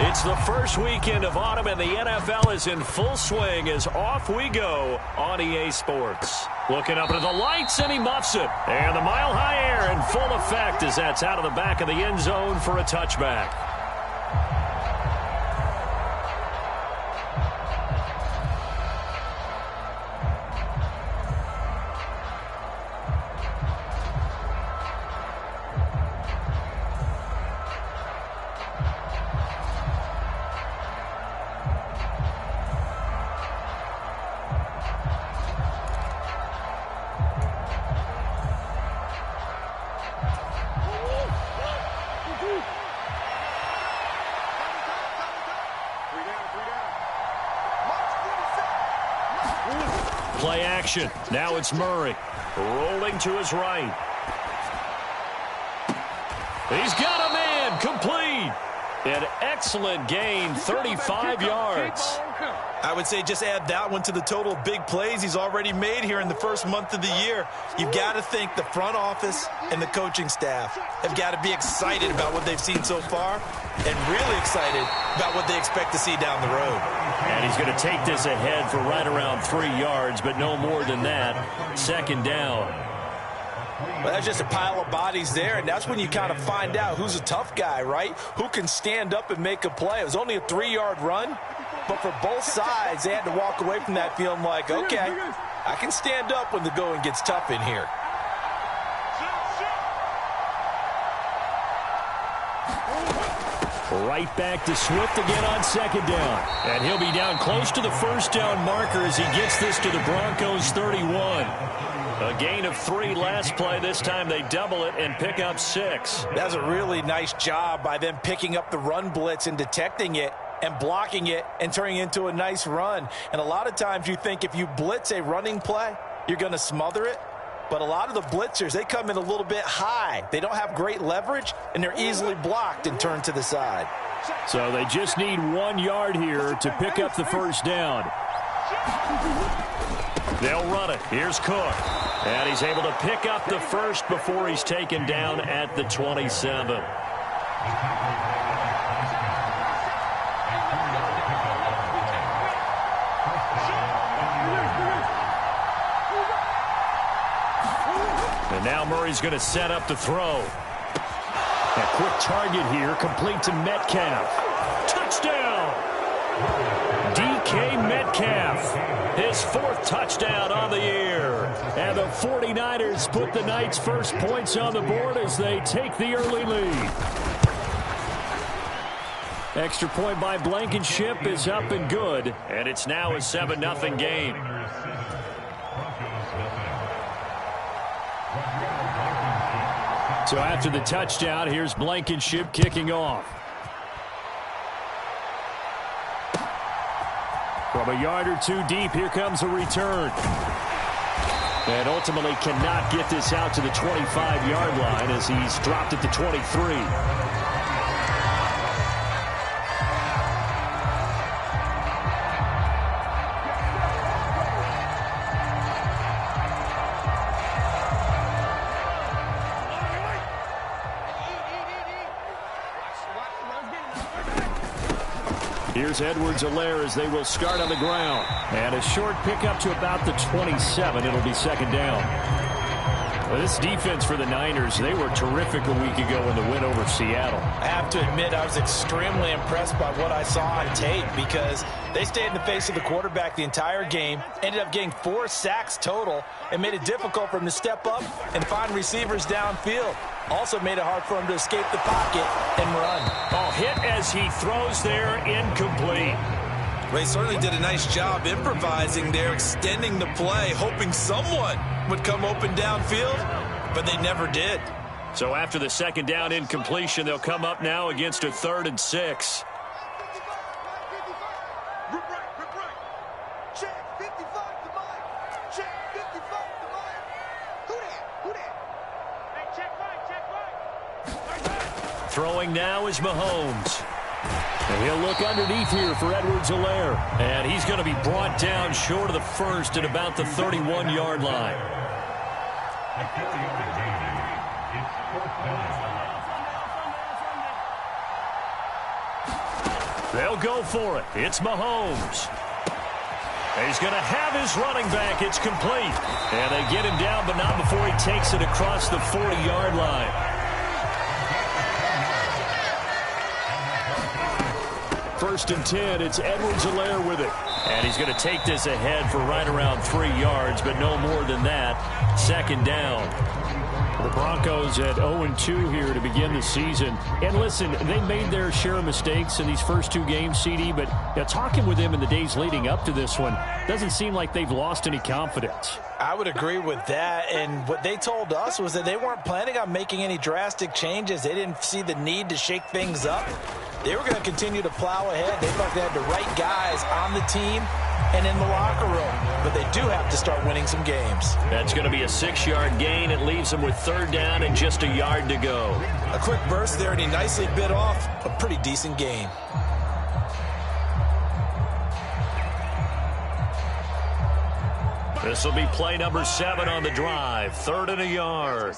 It's the first weekend of autumn, and the NFL is in full swing as off we go on EA Sports. Looking up into the lights, and he muffs it. And the mile-high air in full effect as that's out of the back of the end zone for a touchback. Play action. Now it's Murray. Rolling to his right. He's got a man. Complete. An excellent gain, 35 yards. I would say just add that one to the total of big plays he's already made here in the first month of the year. You've got to think the front office and the coaching staff have got to be excited about what they've seen so far and really excited about what they expect to see down the road. And he's going to take this ahead for right around 3 yards, but no more than that. Second down. Well, that's just a pile of bodies there, and that's when you kind of find out who's a tough guy, right? Who can stand up and make a play. It was only a 3-yard run, but for both sides, they had to walk away from that feeling like, okay, I can stand up when the going gets tough in here. Right back to Swift again on second down. And he'll be down close to the first down marker as he gets this to the Broncos 31. A gain of 3 last play. This time they double it and pick up 6. That's a really nice job by them picking up the run blitz and detecting it and blocking it and turning it into a nice run. And a lot of times you think if you blitz a running play, you're going to smother it. But a lot of the blitzers, they come in a little bit high. They don't have great leverage, and they're easily blocked and turned to the side. So they just need 1 yard here to pick up the first down. They'll run it. Here's Cook. And he's able to pick up the first before he's taken down at the 27. And now Murray's going to set up the throw. A quick target here, complete to Metcalf. Touchdown! DK Metcalf, his 4th touchdown on the year. And the 49ers put the Knights' first points on the board as they take the early lead. Extra point by Blankenship is up and good, and it's now a 7-0 game. So after the touchdown, here's Blankenship kicking off. From a yard or 2 deep, here comes a return. And ultimately cannot get this out to the 25-yard line as he's dropped at the 23. Here's Edwards-Helaire as they will start on the ground. And a short pickup to about the 27. It'll be second down. Well, this defense for the Niners, they were terrific a week ago in the win over Seattle. I have to admit, I was extremely impressed by what I saw on tape because they stayed in the face of the quarterback the entire game, ended up getting 4 sacks total, and made it difficult for him to step up and find receivers downfield. Also made it hard for him to escape the pocket and run. Oh, hit as he throws there, incomplete. Ray certainly did a nice job improvising there, extending the play, hoping someone would come open downfield, but they never did. So after the second down incompletion, they'll come up now against a 3rd and 6. Throwing now is Mahomes. And he'll look underneath here for Edwards-Helaire. And he's going to be brought down short of the first at about the 31-yard line. They'll go for it. It's Mahomes. He's going to have his running back. It's complete. And they get him down, but not before he takes it across the 40-yard line. First and 10, it's Edwards-Helaire with it. And he's going to take this ahead for right around 3 yards, but no more than that. Second down. The Broncos at 0-2 here to begin the season. And listen, they made their share of mistakes in these first 2 games, CD, but talking with them in the days leading up to this one, doesn't seem like they've lost any confidence. I would agree with that, and what they told us was that they weren't planning on making any drastic changes. They didn't see the need to shake things up. They were going to continue to plow ahead. They felt they had the right guys on the team and in the locker room, but they do have to start winning some games. That's going to be a 6-yard gain. It leaves them with third down and just a yard to go. A quick burst there, and he nicely bit off a pretty decent gain. This will be play number 7 on the drive. 3rd and a yard.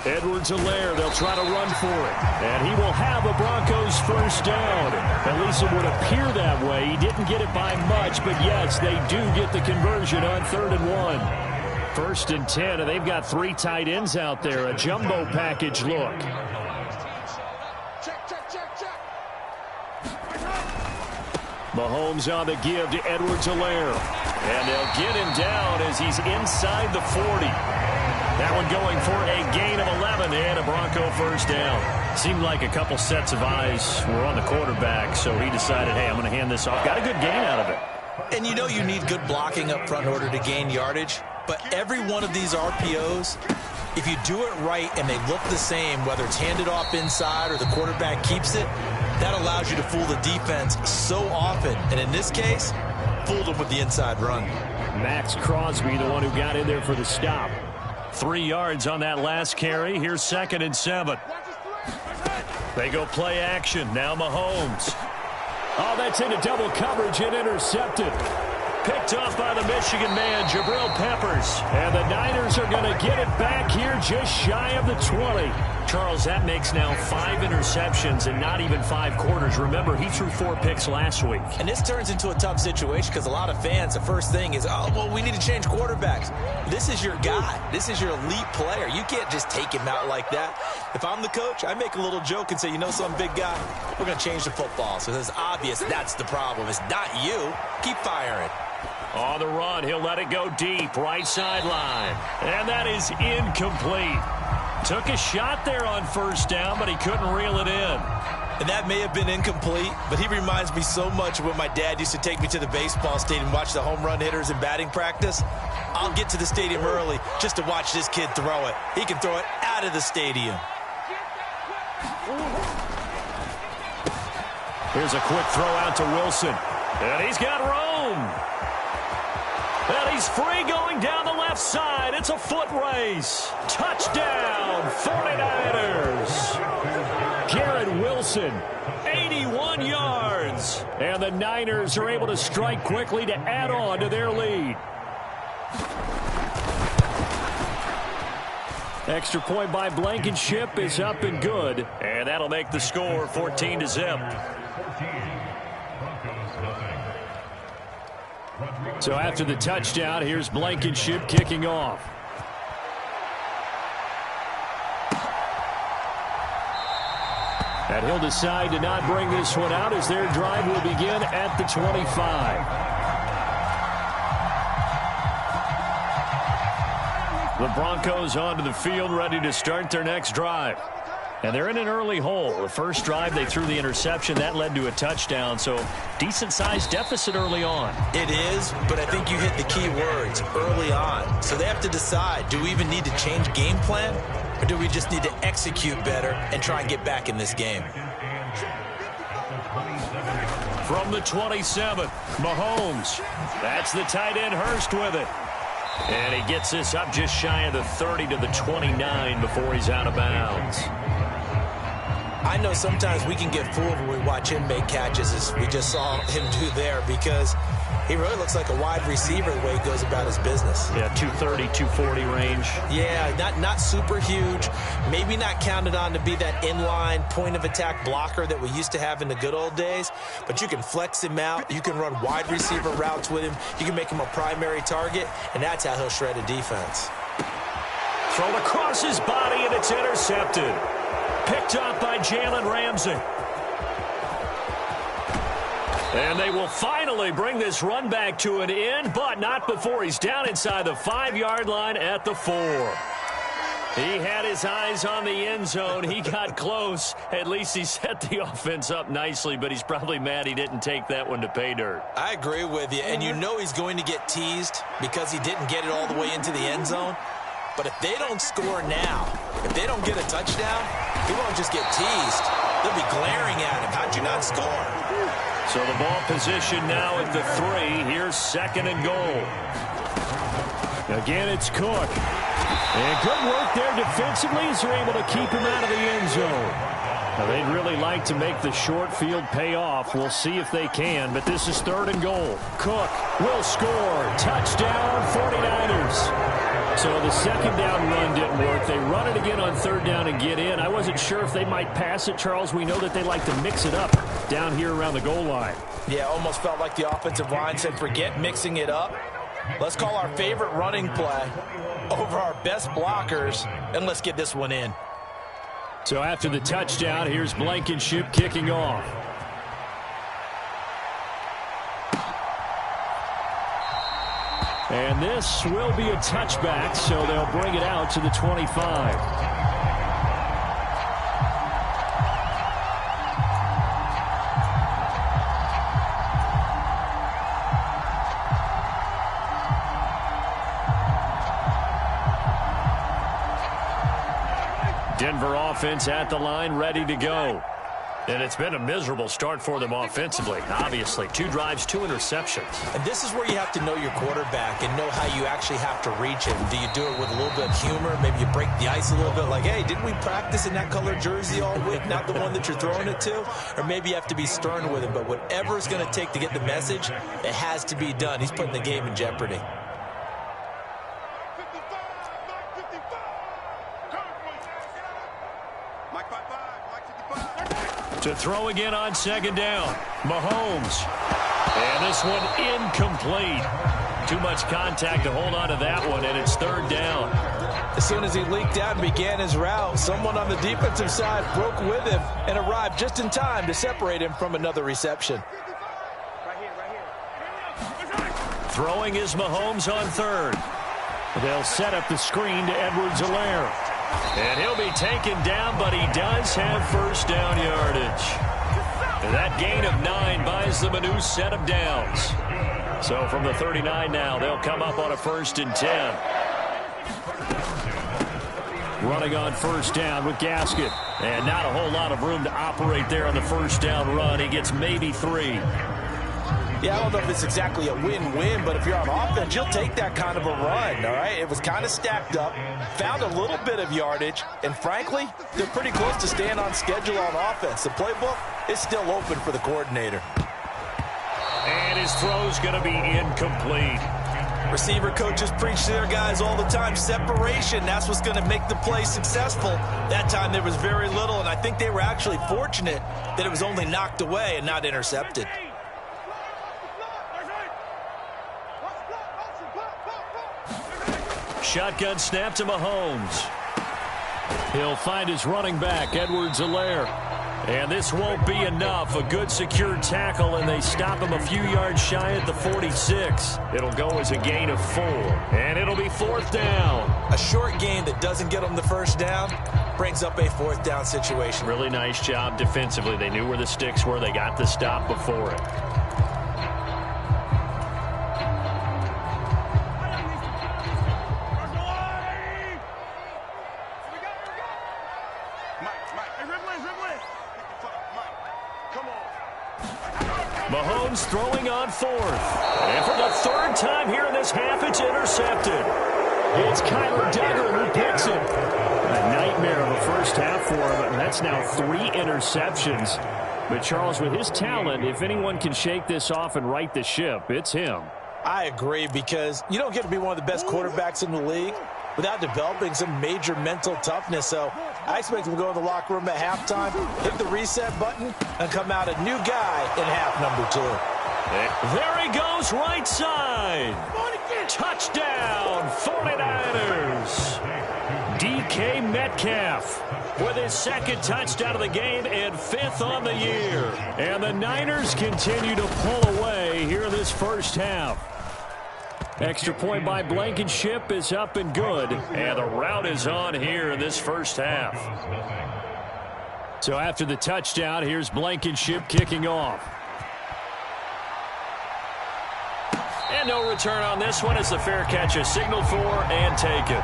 Edwards-Helaire, they'll try to run for it. And he will have a Broncos first down. At least it would appear that way. He didn't get it by much, but yes, they do get the conversion on 3rd and 1. 1st and 10, and they've got 3 tight ends out there. A jumbo package look. Mahomes on the give to Edwards-Helaire. And they'll get him down as he's inside the 40. That one going for a gain of 11 and a Bronco first down. Seemed like a couple sets of eyes were on the quarterback, so he decided, hey, I'm going to hand this off. Got a good gain out of it. And you know you need good blocking up front in order to gain yardage, but every one of these RPOs, if you do it right and they look the same, whether it's handed off inside or the quarterback keeps it, that allows you to fool the defense so often. And in this case, fooled them with the inside run. Max Crosby, the one who got in there for the stop. 3 yards on that last carry. Here's 2nd and 7. They go play action. Now Mahomes. Oh, that's into double coverage and intercepted. Picked off by the Michigan man, Jabril Peppers. And the Niners are going to get it back here just shy of the 20. Charles, that makes now 5 interceptions in not even 5 quarters. Remember, he threw 4 picks last week. And this turns into a tough situation because a lot of fans, the first thing is, oh, well, we need to change quarterbacks. This is your guy. This is your elite player. You can't just take him out like that. If I'm the coach, I make a little joke and say, you know, some big guy, we're going to change the football. So it's obvious that's the problem. It's not you. Keep firing. On the run, he'll let it go deep, right sideline. And that is incomplete. Took a shot there on first down, but he couldn't reel it in. And that may have been incomplete, but he reminds me so much of when my dad used to take me to the baseball stadium and watch the home run hitters in batting practice. I'll get to the stadium early just to watch this kid throw it. He can throw it out of the stadium. Here's a quick throw out to Wilson. And he's got room. And he's free going down the left side. It's a foot race. Touchdown, 49ers. Garrett Wilson, 81 yards. And the Niners are able to strike quickly to add on to their lead. Extra point by Blankenship is up and good. And that'll make the score 14-0. So after the touchdown, here's Blankenship kicking off. And he'll decide to not bring this one out as their drive will begin at the 25. The Broncos onto the field, ready to start their next drive. And they're in an early hole. The first drive, they threw the interception. That led to a touchdown, so decent-sized deficit early on. It is, but I think you hit the key words, early on. So they have to decide, do we even need to change game plan, or do we just need to execute better and try and get back in this game? From the 27, Mahomes. That's the tight end, Hurst, with it. And he gets this up just shy of the 30 to the 29 before he's out of bounds. I know sometimes we can get fooled when we watch him make catches, as we just saw him do there, because He really looks like a wide receiver the way he goes about his business. Yeah, 230, 240 range. Yeah, not super huge. Maybe not counted on to be that inline point-of-attack blocker that we used to have in the good old days. But you can flex him out. You can run wide receiver routes with him. You can make him a primary target, and that's how he'll shred a defense. Thrown across his body, and it's intercepted. Picked up by Jalen Ramsey. And they will finally bring this run back to an end, but not before he's down inside the 5-yard line at the 4. He had his eyes on the end zone. He got close. At least he set the offense up nicely, but he's probably mad he didn't take that one to pay dirt. I agree with you, and you know he's going to get teased because he didn't get it all the way into the end zone. But if they don't score now, if they don't get a touchdown, he won't just get teased. They'll be glaring at him. How'd you not score? So the ball position now at the 3. Here's 2nd and goal. Again, it's Cook. And good work there defensively as they're able to keep him out of the end zone. Now, they'd really like to make the short field pay off. We'll see if they can, but this is 3rd and goal. Cook will score. Touchdown, 49ers. So the 2nd down run didn't work. They run it again on 3rd down and get in. I wasn't sure if they might pass it, Charles. We know that they like to mix it up down here around the goal line. Yeah, almost felt like the offensive line said, forget mixing it up. Let's call our favorite running play over our best blockers, and let's get this one in. So after the touchdown, here's Blankenship kicking off. And this will be a touchback, so they'll bring it out to the 25. Denver offense at the line, ready to go. And it's been a miserable start for them offensively. Obviously, 2 drives, 2 interceptions. And this is where you have to know your quarterback and know how you actually have to reach him. Do you do it with a little bit of humor? Maybe you break the ice a little bit like, hey, didn't we practice in that color jersey all week, not the one that you're throwing it to? Or maybe you have to be stern with him. But whatever it's going to take to get the message, it has to be done. He's putting the game in jeopardy. To throw again on 2nd down. Mahomes. And this one incomplete. Too much contact to hold on to that one, and it's 3rd down. As soon as he leaked out and began his route, someone on the defensive side broke with him and arrived just in time to separate him from another reception. Throwing is Mahomes on 3rd. They'll set up the screen to Edwards-Helaire. And he'll be taken down, but he does have 1st down yardage. And that gain of 9 buys them a new set of downs. So from the 39 now, they'll come up on a 1st and 10. Running on 1st down with Gaskin. And not a whole lot of room to operate there on the 1st down run. He gets maybe 3. Yeah, I don't know if it's exactly a win-win, but if you're on offense, you'll take that kind of a run, all right? It was kind of stacked up, found a little bit of yardage, and frankly, they're pretty close to staying on schedule on offense. The playbook is still open for the coordinator. And his throw's going to be incomplete. Receiver coaches preach to their guys all the time. Separation, that's what's going to make the play successful. That time there was very little, and I think they were actually fortunate that it was only knocked away and not intercepted. Shotgun snap to Mahomes. He'll find his running back, Edwards-Helaire. And this won't be enough. A good secure tackle, and they stop him a few yards shy at the 46. It'll go as a gain of 4. And it'll be 4th down. A short gain that doesn't get them the 1st down brings up a 4th down situation. Really nice job defensively. They knew where the sticks were. They got the stop before it. Mahomes throwing on 4th. And for the 3rd time here in this half, it's intercepted. It's Kyler Duggar who picks it. A nightmare of a first half for him, and that's now 3 interceptions. But, Charles, with his talent, if anyone can shake this off and right the ship, it's him. I agree, because you don't get to be one of the best quarterbacks in the league without developing some major mental toughness. So I expect him to go in the locker room at halftime, hit the reset button, and come out a new guy in half number 2. There he goes, right side. Touchdown, 49ers. DK Metcalf with his second touchdown of the game and 5th on the year. And the Niners continue to pull away here in this first half. Extra point by Blankenship is up and good. And the route is on here in this first half. So after the touchdown, here's Blankenship kicking off. And no return on this one as the fair catch is signaled for and taken.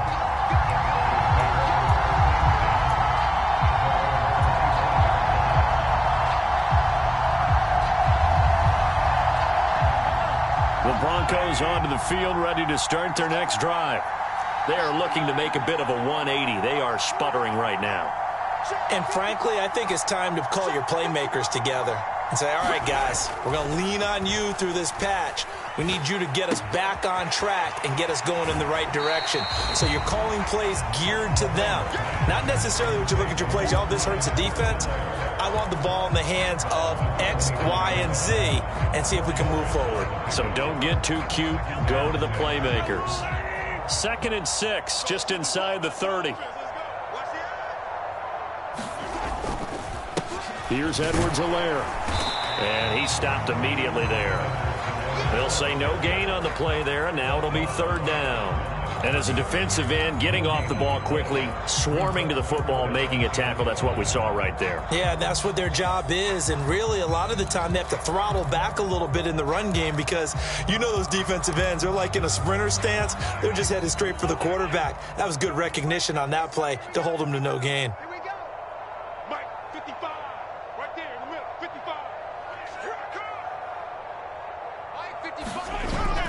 The Broncos onto the field, ready to start their next drive. They are looking to make a bit of a 180. They are sputtering right now. And frankly, I think it's time to call your playmakers together and say, all right, guys, we're going to lean on you through this patch. We need you to get us back on track and get us going in the right direction. So you're calling plays geared to them. Not necessarily when you look at your plays, oh, this hurts the defense. I want the ball in the hands of X, Y, and Z and see if we can move forward. So don't get too cute. Go to the playmakers. 2nd and 6, just inside the 30. Here's Edwards-Helaire. And he stopped immediately there. They'll say no gain on the play there, and now it'll be 3rd down. And as a defensive end, getting off the ball quickly, swarming to the football, making a tackle, that's what we saw right there. Yeah, that's what their job is, and really a lot of the time they have to throttle back a little bit in the run game because you know those defensive ends, they're like in a sprinter stance. They're just headed straight for the quarterback. That was good recognition on that play to hold them to no gain.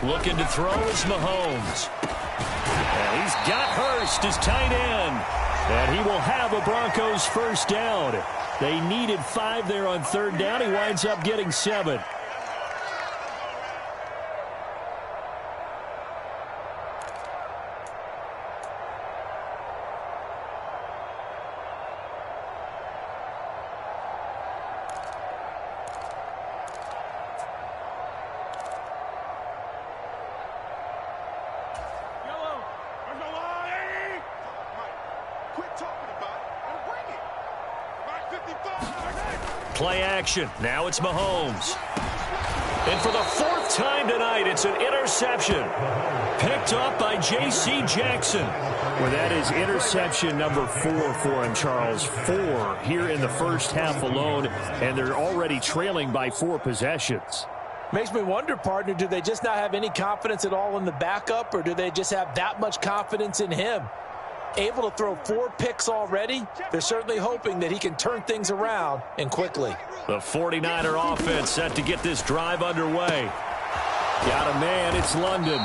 Looking to throw is Mahomes. And he's got Hurst as tight end. And he will have a Broncos first down. They needed 5 there on 3rd down. He winds up getting 7. Play action. Now it's Mahomes. And for the 4th time tonight, it's an interception. Picked up by J.C. Jackson. Well, that is interception number 4 for him, Charles. 4 here in the first half alone, and they're already trailing by 4 possessions. Makes me wonder, partner, do they just not have any confidence at all in the backup, or do they just have that much confidence in him? Able to throw 4 picks already, they're certainly hoping that he can turn things around and quickly. The 49er offense set to get this drive underway. Got a man, it's London.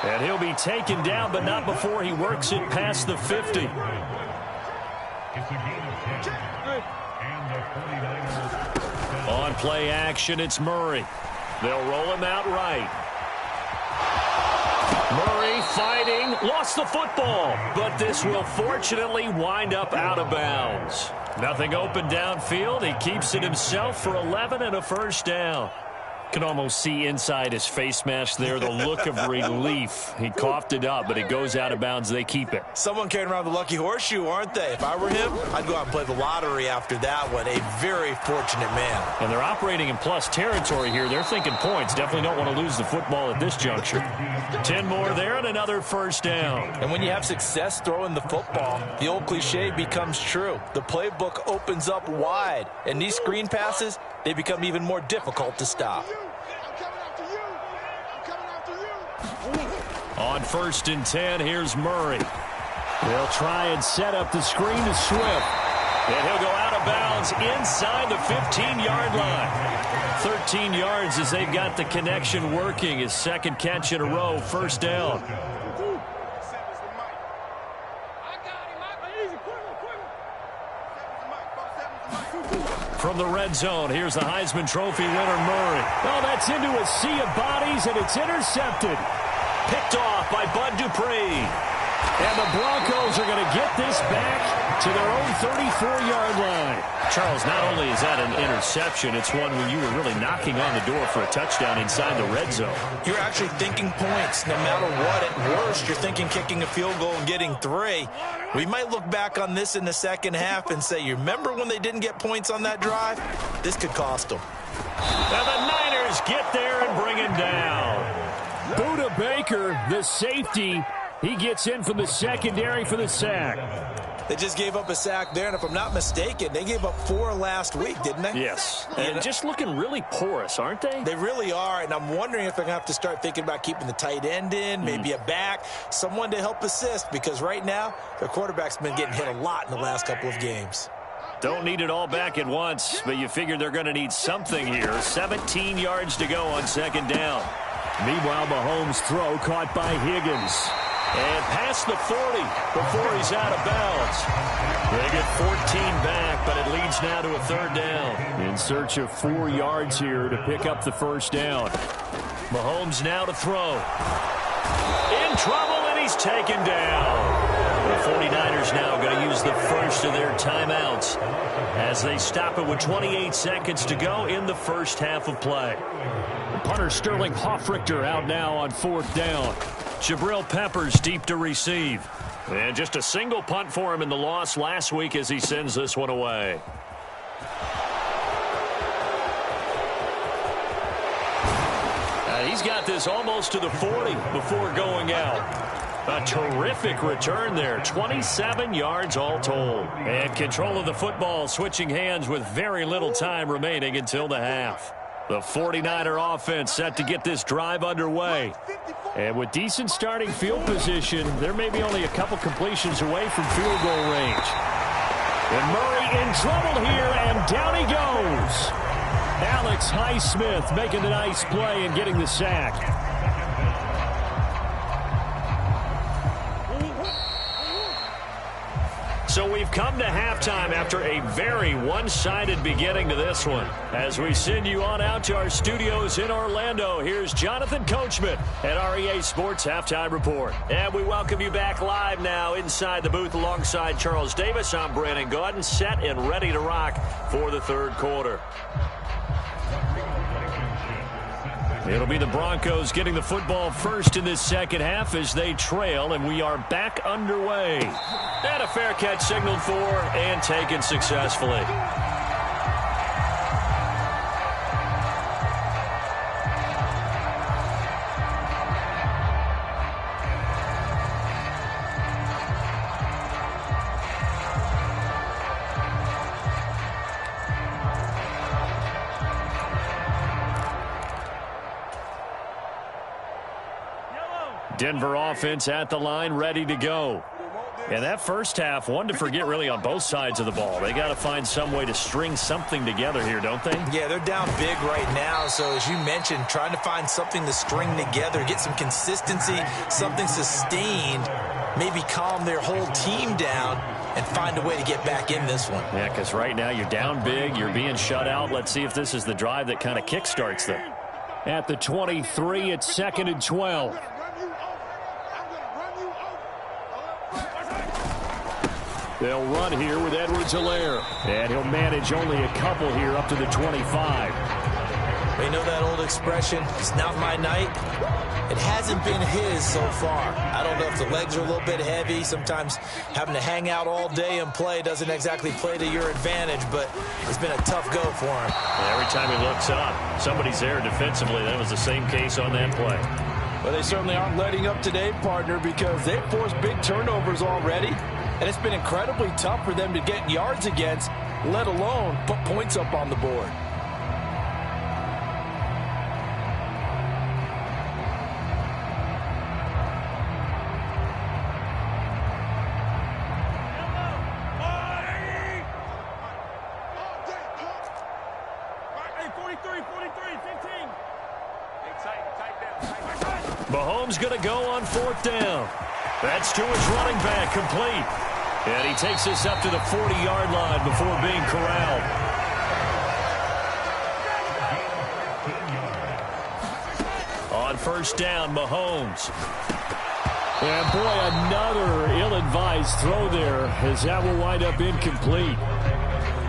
And he'll be taken down, but not before he works it past the 50. On play action, it's Murray. They'll roll him out right. Murray fighting, lost the football, but this will fortunately wind up out of bounds. Nothing open downfield. He keeps it himself for 11 and a first down. Can almost see inside his face mask there the look of relief. He coughed it up, but it goes out of bounds. They keep it. Someone carrying around the lucky horseshoe, aren't they? If I were him, I'd go out and play the lottery after that one. A very fortunate man. And they're operating in plus territory here. They're thinking points. Definitely don't want to lose the football at this juncture. 10 more there and another first down. And when you have success throwing the football, the old cliche becomes true. The playbook opens up wide. And these screen passes, they become even more difficult to stop. On 1st and 10, here's Murray. They'll try and set up the screen to Swift. And he'll go out of bounds inside the 15-yard line. 13 yards as they've got the connection working. His 2nd catch in a row, first down. From the red zone, here's the Heisman Trophy winner, Murray. Oh, that's into a sea of bodies, and it's intercepted. Picked off by Bud Dupree. And the Broncos are going to get this back to their own 34-yard line. Charles, not only is that an interception, it's one when you were really knocking on the door for a touchdown inside the red zone. You're actually thinking points no matter what. At worst, you're thinking kicking a field goal and getting 3. We might look back on this in the second half and say, you remember when they didn't get points on that drive? This could cost them. And the Niners get there and bring him down. Buda Baker, the safety, he gets in from the secondary for the sack. They just gave up a sack there, and if I'm not mistaken, they gave up 4 last week, didn't they? Yes, and just looking really porous, aren't they? They really are, and I'm wondering if they're going to have to start thinking about keeping the tight end in, maybe a back, someone to help assist, because right now, their quarterback's been getting hit a lot in the last couple of games. Don't need it all back at once, but you figure they're going to need something here. 17 yards to go on second down. Meanwhile, Mahomes' throw caught by Higgins. And past the 40 before he's out of bounds. They get 14 back, but it leads now to a third down. In search of 4 yards here to pick up the first down. Mahomes now to throw. In trouble, and he's taken down. The 49ers now going to use the first of their timeouts as they stop it with 28 seconds to go in the first half of play. Punter Sterling Hoffrichter out now on fourth down. Jabril Peppers deep to receive. And just a single punt for him in the loss last week as he sends this one away. He's got this almost to the 40 before going out. A terrific return there. 27 yards all told. And control of the football switching hands with very little time remaining until the half. The 49er offense set to get this drive underway. And with decent starting field position, they're maybe only a couple completions away from field goal range. And Murray in trouble here, and down he goes. Alex Highsmith making the nice play and getting the sack. So we've come to halftime after a very one-sided beginning to this one. As we send you on out to our studios in Orlando, here's Jonathan Coachman at REA Sports Halftime Report. And we welcome you back live now inside the booth alongside Charles Davis. I'm Brandon Gaudin, set and ready to rock for the third quarter. It'll be the Broncos getting the football first in this second half as they trail, and we are back underway. And a fair catch signaled for and taken successfully. Denver offense at the line, ready to go. And that first half, one to forget really on both sides of the ball. They got to find some way to string something together here, don't they? Yeah, they're down big right now. So as you mentioned, trying to find something to string together, get some consistency, something sustained, maybe calm their whole team down and find a way to get back in this one. Yeah, because right now you're down big, you're being shut out. Let's see if this is the drive that kind of kickstarts them. At the 23, it's 2nd and 12. They'll run here with Edwards-Helaire. And he'll manage only a couple here up to the 25. We know that old expression, it's not my night. It hasn't been his so far. I don't know if the legs are a little bit heavy. Sometimes having to hang out all day and play doesn't exactly play to your advantage, but it's been a tough go for him. Every time he looks up, somebody's there defensively. That was the same case on that play. Well, they certainly aren't letting up today, partner, because they've forced big turnovers already. And it's been incredibly tough for them to get yards against, let alone put points up on the board. Mahomes going to go on 4th down. That's to his running back, complete. And he takes this up to the 40-yard line before being corralled. first down, Mahomes. And, boy, another ill-advised throw there, as that will wind up incomplete.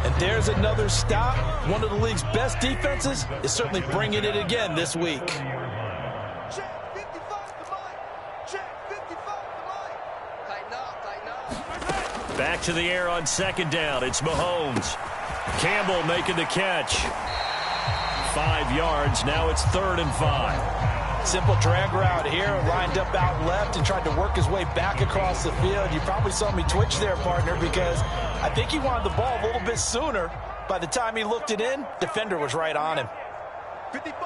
And there's another stop. One of the league's best defenses is certainly bringing it again this week. Back to the air on second down. It's Mahomes. Campbell making the catch. 5 yards. Now it's 3rd and 5. Simple drag route here, lined up out left and tried to work his way back across the field. You probably saw me twitch there, partner, because I think he wanted the ball a little bit sooner. By the time he looked it in, defender was right on him. 55,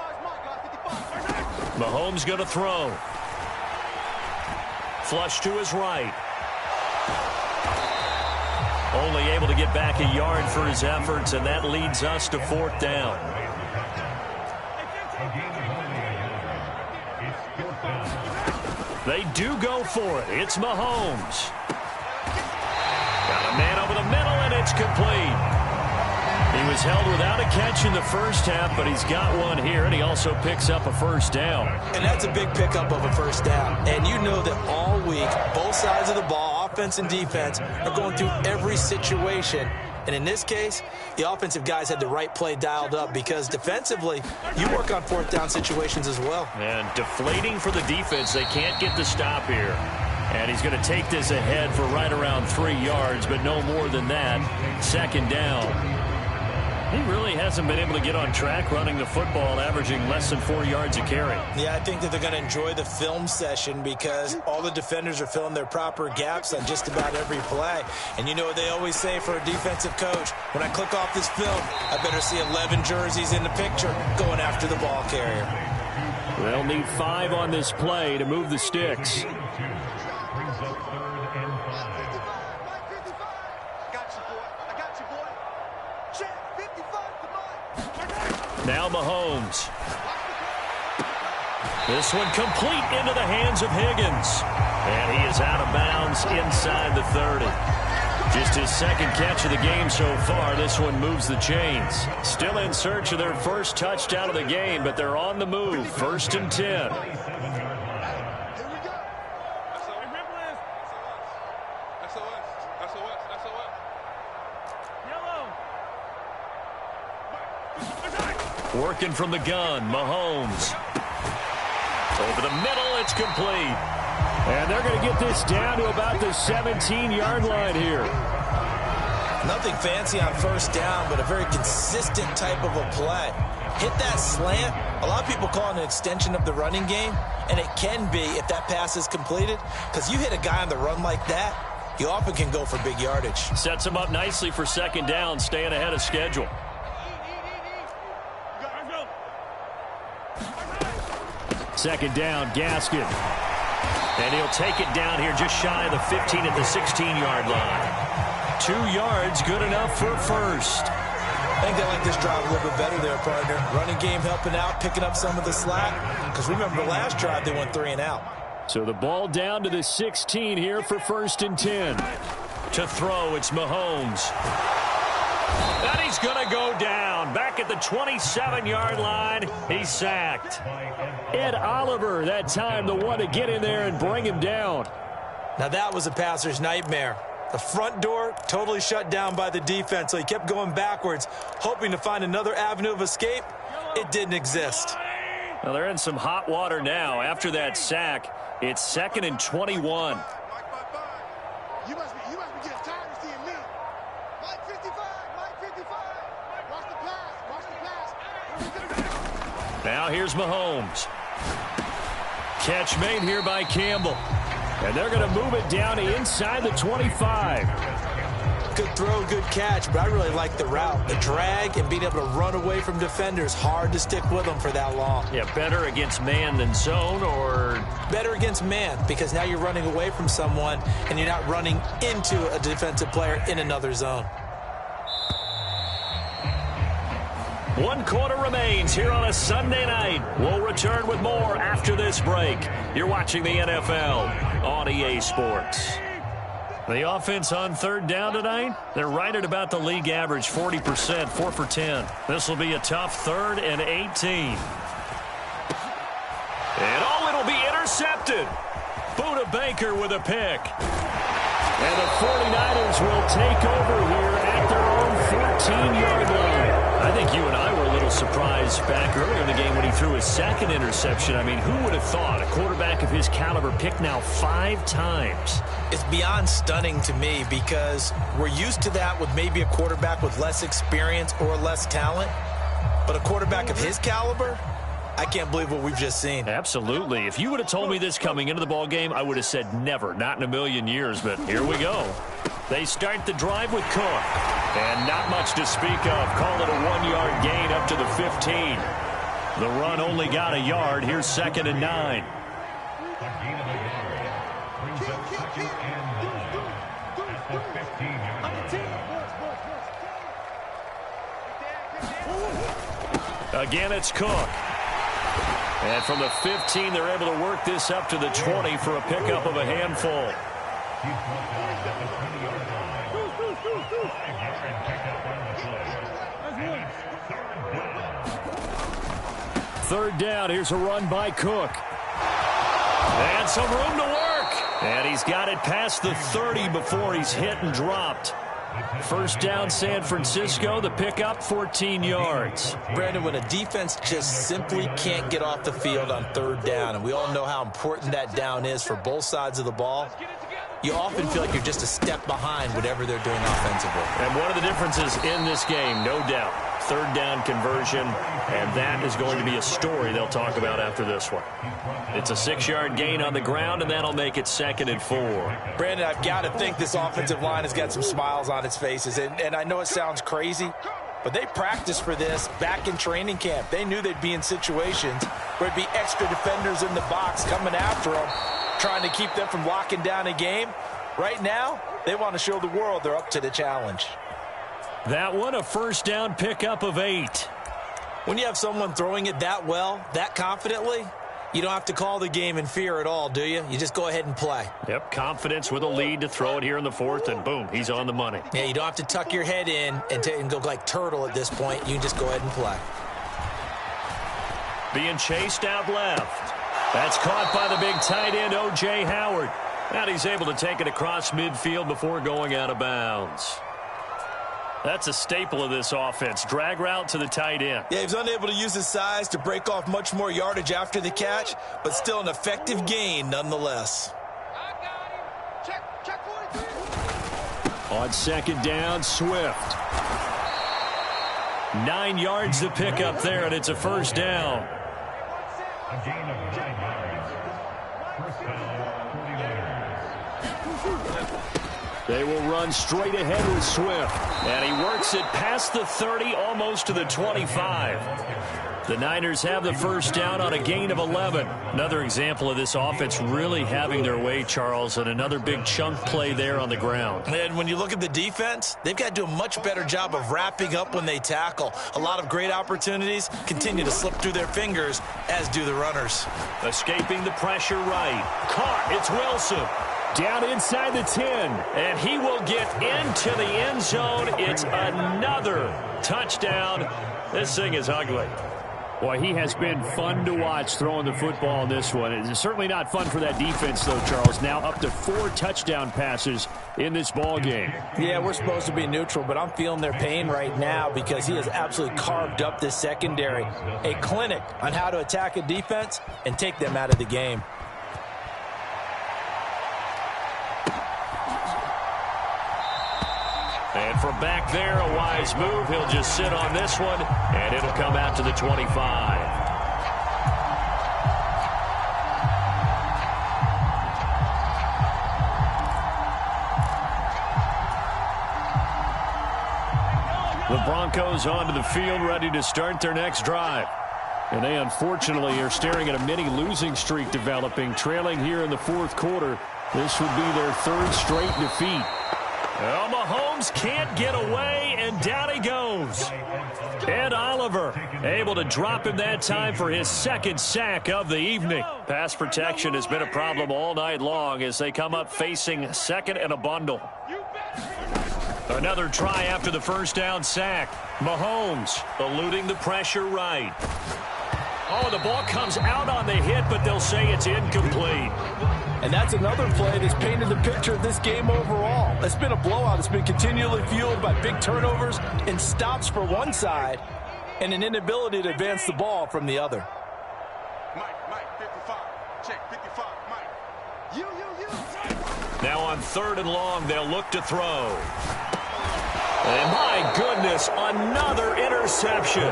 Mahomes going to throw. Flush to his right. Only able to get back a yard for his efforts, and that leads us to 4th down. They do go for it. It's Mahomes. Got a man over the middle, and it's complete. He was held without a catch in the first half, but he's got one here, and he also picks up a first down. And that's a big pickup of a first down. And you know that all week, both sides of the ball, offense and defense, are going through every situation. And in this case, the offensive guys had the right play dialed up, because defensively, you work on 4th down situations as well. And deflating for the defense. They can't get the stop here. And he's going to take this ahead for right around 3 yards, but no more than that. 2nd down. He really hasn't been able to get on track running the football, averaging less than 4 yards a carry. Yeah, I think that they're going to enjoy the film session, because all the defenders are filling their proper gaps on just about every play. And you know what they always say for a defensive coach? When I click off this film, I better see 11 jerseys in the picture going after the ball carrier. They'll need 5 on this play to move the sticks. Now Mahomes. This one complete into the hands of Higgins. And he is out of bounds inside the 30. Just his 2nd catch of the game so far. This one moves the chains. Still in search of their first touchdown of the game, but they're on the move. 1st and 10. Working from the gun, Mahomes. Over the middle, it's complete. And they're going to get this down to about the 17-yard line here. Nothing fancy on first down, but a very consistent type of a play. Hit that slant. A lot of people call it an extension of the running game, and it can be if that pass is completed, because you hit a guy on the run like that, you often can go for big yardage. Sets him up nicely for 2nd down, staying ahead of schedule. 2nd down, Gaskin. And he'll take it down here just shy of the 15 at the 16-yard line. 2 yards, good enough for a first. I think they like this drive a little bit better there, partner. Running game helping out, picking up some of the slack. Because remember, the last drive, they went 3 and out. So the ball down to the 16 here for 1st and 10. To throw, it's Mahomes. And he's going to go down. Back at the 27-yard line, he's sacked. Ed Oliver, that time, the one to get in there and bring him down. Now that was a passer's nightmare. The front door totally shut down by the defense, so he kept going backwards, hoping to find another avenue of escape. It didn't exist. Well, they're in some hot water now. After that sack, it's 2nd and 21. You must be getting tired of seeing me. Mike 55, Mike 55. Watch the pass. Now here's Mahomes. Catch made here by Campbell. And they're going to move it down to inside the 25. Good throw, good catch, but I really like the route. The drag and being able to run away from defenders, hard to stick with them for that long. Yeah, better against man than zone, or? Better against man, because now you're running away from someone and you're not running into a defensive player in another zone. 1 quarter remains here on a Sunday night. We'll return with more after this break. You're watching the NFL on EA Sports. The offense on 3rd down tonight, they're right at about the league average, 40%, 4 for 10. This will be a tough 3rd and 18. And it'll be intercepted. Buda Baker with a pick. And the 49ers will take over here at their own 14-yard line. I think you and I were a little surprised back earlier in the game when he threw his second interception. I mean, who would have thought a quarterback of his caliber picked now 5 times? It's beyond stunning to me because we're used to that with maybe a quarterback with less experience or less talent. But a quarterback of his caliber, I can't believe what we've just seen. Absolutely. If you would have told me this coming into the ball game, I would have said never, not in a million years. But here we go. They start the drive with Cook. And not much to speak of. Call it a 1-yard gain up to the 15. The run only got a yard. Here's 2nd and 9. Again, it's Cook. And from the 15, they're able to work this up to the 20 for a pickup of a handful. 3rd down. Here's a run by Cook. And some room to work. And he's got it past the 30 before he's hit and dropped. 1st down, San Francisco. The pickup, 14 yards. Brandon, when a defense just simply can't get off the field on 3rd down, and we all know how important that down is for both sides of the ball, you often feel like you're just a step behind whatever they're doing offensively. And one of the differences in this game, no doubt, 3rd down conversion, and that is going to be a story they'll talk about after this one. It's a 6-yard gain on the ground, and that'll make it 2nd and 4. Brandon, I've got to think this offensive line has got some smiles on its faces, and I know it sounds crazy, but they practiced for this back in training camp. They knew they'd be in situations where there'd be extra defenders in the box coming after them, trying to keep them from locking down a game. Right now, they want to show the world they're up to the challenge. That one, a 1st down pickup of 8. When you have someone throwing it that well, that confidently, you don't have to call the game in fear at all, do you? You just go ahead and play. Yep, confidence with a lead to throw it here in the 4th, and boom, he's on the money. Yeah, you don't have to tuck your head in and go like turtle at this point. You can just go ahead and play. Being chased out left. That's caught by the big tight end, O.J. Howard. And he's able to take it across midfield before going out of bounds. That's a staple of this offense. Drag route to the tight end. Yeah, he was unable to use his size to break off much more yardage after the catch, but still an effective gain nonetheless. Check 43. On 2nd down, Swift. 9 yards to pick up there, and it's a 1st down. A gain of 9 yards. 1st down, 49ers. They will run straight ahead with Swift. And he works it past the 30, almost to the 25. The Niners have the 1st down on a gain of 11. Another example of this offense really having their way, Charles, and another big chunk play there on the ground. And when you look at the defense, they've got to do a much better job of wrapping up when they tackle. A lot of great opportunities continue to slip through their fingers, as do the runners. Escaping the pressure right. Caught. It's Wilson. Down inside the 10. And he will get into the end zone. It's another touchdown. This thing is ugly. Boy, he has been fun to watch throwing the football in this one. It's certainly not fun for that defense, though, Charles. Now up to 4 touchdown passes in this ball game. Yeah, we're supposed to be neutral, but I'm feeling their pain right now because he has absolutely carved up this secondary. A clinic on how to attack a defense and take them out of the game. And from back there, a wise move. He'll just sit on this one, and it'll come out to the 25. The Broncos onto the field, ready to start their next drive. And they unfortunately are staring at a mini losing streak developing, trailing here in the 4th quarter. This would be their 3rd straight defeat. Well, Mahomes can't get away, and down he goes. Ed Oliver able to drop him that time for his 2nd sack of the evening. Pass protection has been a problem all night long as they come up facing 2nd and a bundle. Another try after the 1st down sack. Mahomes eluding the pressure right. Oh, the ball comes out on the hit, but they'll say it's incomplete. And that's another play that's painted the picture of this game overall. It's been a blowout. It's been continually fueled by big turnovers and stops for one side and an inability to advance the ball from the other. Mike, 55. Check, 55, Mike. You. Now on 3rd and long, they'll look to throw. And my goodness, another interception.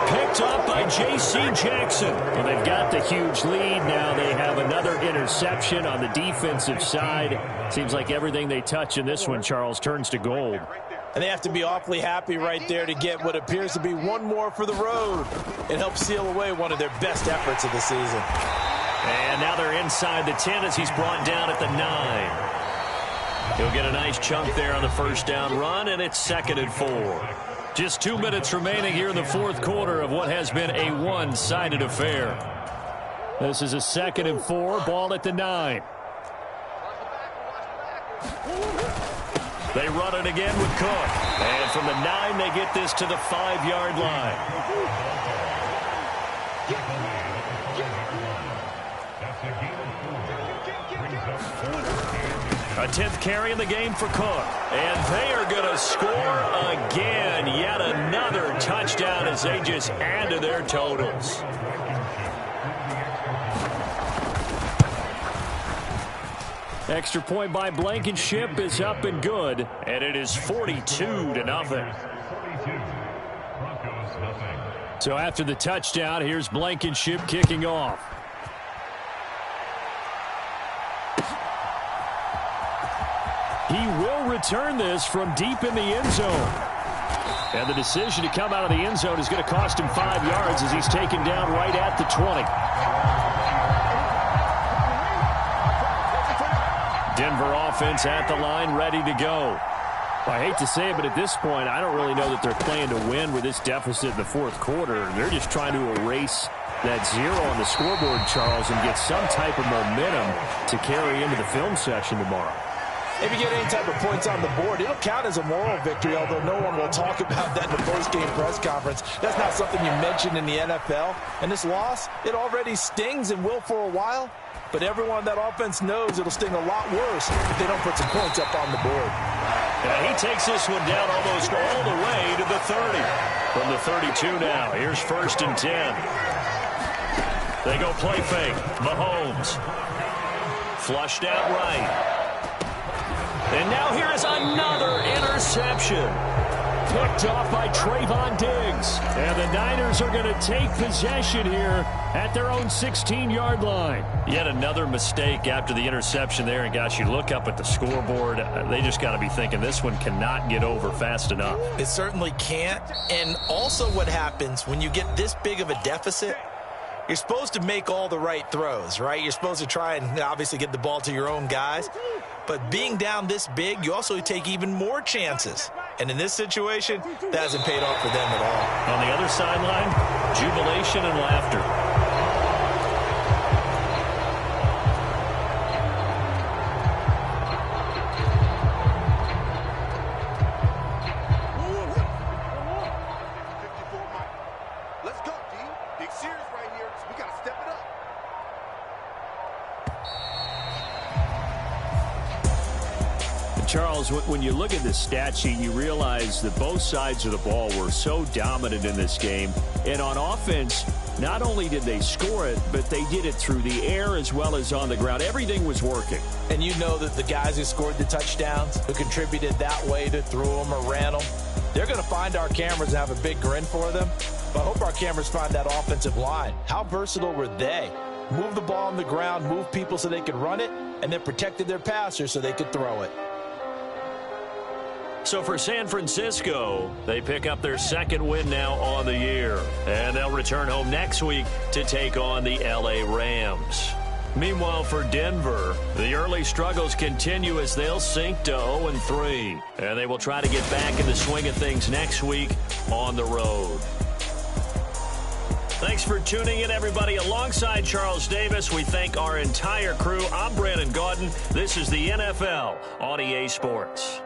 Picked up by J.C. Jackson. Well, they've got the huge lead. Now they have another interception on the defensive side. Seems like everything they touch in this one, Charles, turns to gold. And they have to be awfully happy right there to get what appears to be one more for the road. It helps seal away one of their best efforts of the season. And now they're inside the 10 as he's brought down at the 9. He'll get a nice chunk there on the first down run, and it's 2nd and 4. Just 2 minutes remaining here in the 4th quarter of what has been a one-sided affair. This is a 2nd and 4, ball at the 9. They run it again with Cook. And from the 9, they get this to the 5-yard line. A 10th carry in the game for Cook. And they are going to score again. Yet another touchdown as they just add to their totals. Extra point by Blankenship is up and good. And it is 42-0. So after the touchdown, here's Blankenship kicking off. He will return this from deep in the end zone. And the decision to come out of the end zone is going to cost him 5 yards as he's taken down right at the 20. Denver offense at the line, ready to go. I hate to say it, but at this point, I don't really know that they're playing to win with this deficit in the 4th quarter. They're just trying to erase that 0 on the scoreboard, Charles, and get some type of momentum to carry into the film session tomorrow. If you get any type of points on the board, it'll count as a moral victory, although no one will talk about that in the post-game press conference. That's not something you mention in the NFL. And this loss, it already stings and will for a while. But everyone on that offense knows it'll sting a lot worse if they don't put some points up on the board. And he takes this one down almost all the way to the 30. From the 32 now, here's 1st and 10. They go play fake. Mahomes. Flushed out right. And now here is another interception. Picked off by Trayvon Diggs. And the Niners are going to take possession here at their own 16-yard line. Yet another mistake after the interception there. And, gosh, you look up at the scoreboard. They just got to be thinking this one cannot get over fast enough. It certainly can't. And also what happens when you get this big of a deficit, you're supposed to make all the right throws, right? You're supposed to try and obviously get the ball to your own guys. But being down this big, you also take even more chances. And in this situation, that hasn't paid off for them at all. On the other sideline, jubilation and laughter. Let's go, D. Big series right here. So we got to step it up. Charles, when you look at the stat sheet, you realize that both sides of the ball were so dominant in this game. And on offense, not only did they score it, but they did it through the air as well as on the ground. Everything was working. And you know that the guys who scored the touchdowns, who contributed that way, to threw them or ran them, they're going to find our cameras and have a big grin for them. But I hope our cameras find that offensive line. How versatile were they? Move the ball on the ground, move people so they could run it, and then protected their passers so they could throw it. So for San Francisco, they pick up their 2nd win now on the year. And they'll return home next week to take on the LA Rams. Meanwhile, for Denver, the early struggles continue as they'll sink to 0-3. And they will try to get back in the swing of things next week on the road. Thanks for tuning in, everybody. Alongside Charles Davis, we thank our entire crew. I'm Brandon Gaudin. This is the NFL on EA Sports.